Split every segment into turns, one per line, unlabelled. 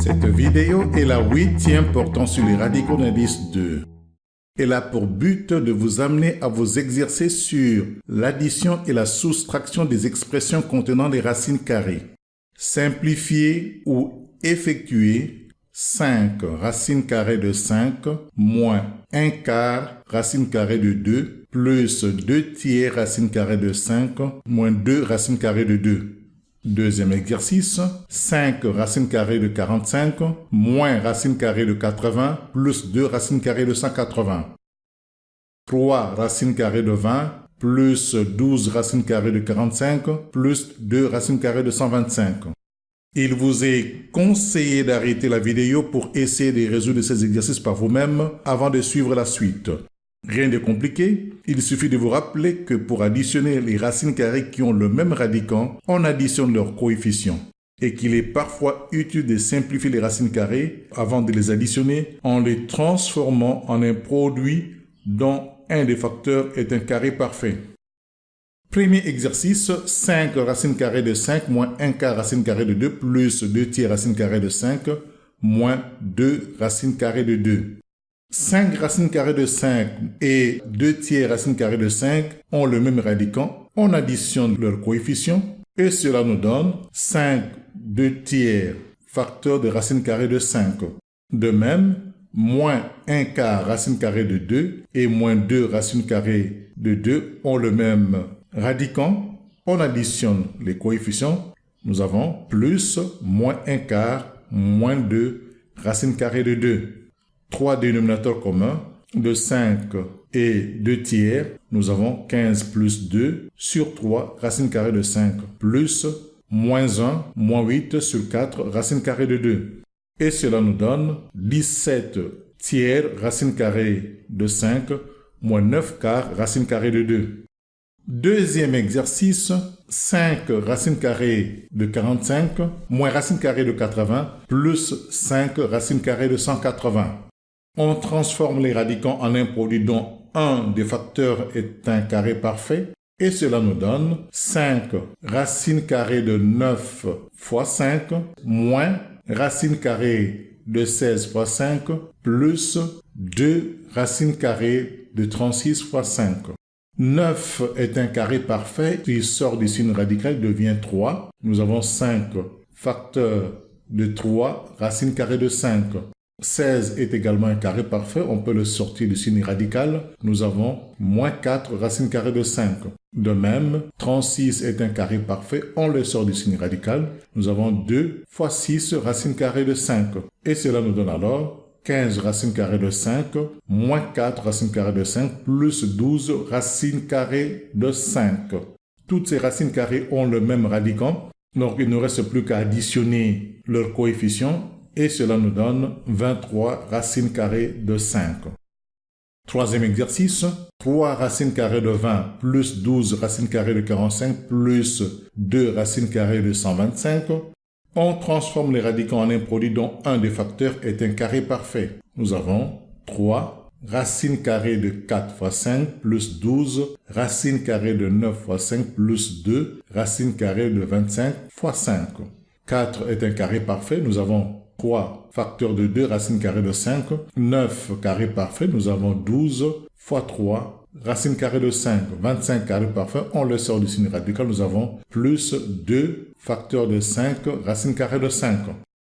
Cette vidéo est la 8e portant sur les radicaux d'indice 2. Elle a pour but de vous amener à vous exercer sur l'addition et la soustraction des expressions contenant des racines carrées. Simplifier ou effectuer 5 racines carrées de 5 moins 1 quart racine carrée de 2 plus 2 tiers racine carrée de 5 moins 2 racine carrée de 2. Deuxième exercice, 5 racines carrées de 45 moins racine carrée de 80 plus 2 racines carrées de 180. 3 racines carrées de 20 plus 12 racines carrées de 45 plus 2 racines carrées de 125. Il vous est conseillé d'arrêter la vidéo pour essayer de résoudre ces exercices par vous-même avant de suivre la suite. Rien de compliqué, il suffit de vous rappeler que pour additionner les racines carrées qui ont le même radicant, on additionne leurs coefficients et qu'il est parfois utile de simplifier les racines carrées avant de les additionner en les transformant en un produit dont un des facteurs est un carré parfait. Premier exercice, 5 racines carrées de 5 moins 1 quart racine carrée de 2 plus 2 tiers racine carrée de 5 moins 2 racines carrées de 2. 5 racines carrées de 5 et 2 tiers racines carrées de 5 ont le même radicant. On additionne leurs coefficients et cela nous donne 5 2 tiers facteur de racine carrée de 5. De même, moins 1 quart racine carrée de 2 et moins 2 racine carrée de 2 ont le même radicant. On additionne les coefficients. Nous avons plus moins 1 quart moins 2 racine carrée de 2. 3 dénominateurs communs de 5 et 2 tiers, nous avons 15 plus 2 sur 3 racine carrée de 5 plus moins 1 moins 8 sur 4 racine carrée de 2. Et cela nous donne 17 tiers racine carrée de 5 moins 9 quarts racine carrée de 2. Deuxième exercice, 5 racine carrée de 45 moins racine carrée de 80 plus 5 racine carrée de 180. On transforme les radicants en un produit dont un des facteurs est un carré parfait et cela nous donne 5 racine carrée de 9 fois 5 moins racine carrée de 16 fois 5 plus 2 racine carrée de 36 fois 5. 9 est un carré parfait, il sort du signe radical, devient 3. Nous avons 5 facteurs de 3 racine carrée de 5. 16 est également un carré parfait, on peut le sortir du signe radical. Nous avons moins 4 racine carrée de 5. De même, 36 est un carré parfait, on le sort du signe radical. Nous avons 2 fois 6 racine carrée de 5. Et cela nous donne alors 15 racine carrée de 5 moins 4 racine carrée de 5 plus 12 racine carrée de 5. Toutes ces racines carrées ont le même radicant, donc il ne reste plus qu'à additionner leurs coefficients. Et cela nous donne 23 racines carrées de 5. Troisième exercice, 3 racines carrées de 20 plus 12 racines carrées de 45 plus 2 racines carrées de 125. On transforme les radicants en un produit dont un des facteurs est un carré parfait. Nous avons 3 racines carrées de 4 fois 5 plus 12 racines carrées de 9 fois 5 plus 2 racines carrées de 25 fois 5. 4 est un carré parfait. Nous avons 3 facteurs de 2 racine carrée de 5, 9 carré parfait, nous avons 12 fois 3 racine carrée de 5, 25 carré parfait, on le sort du signe radical, nous avons plus 2 facteurs de 5 racine carrée de 5.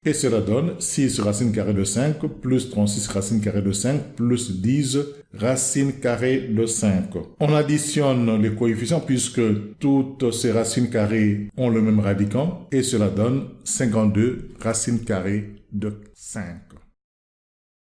Et cela donne 6 racine carrée de 5 plus 36 racine carrée de 5 plus 10 racine carrée de 5. On additionne les coefficients puisque toutes ces racines carrées ont le même radicant et cela donne 52 racine carrée de 5.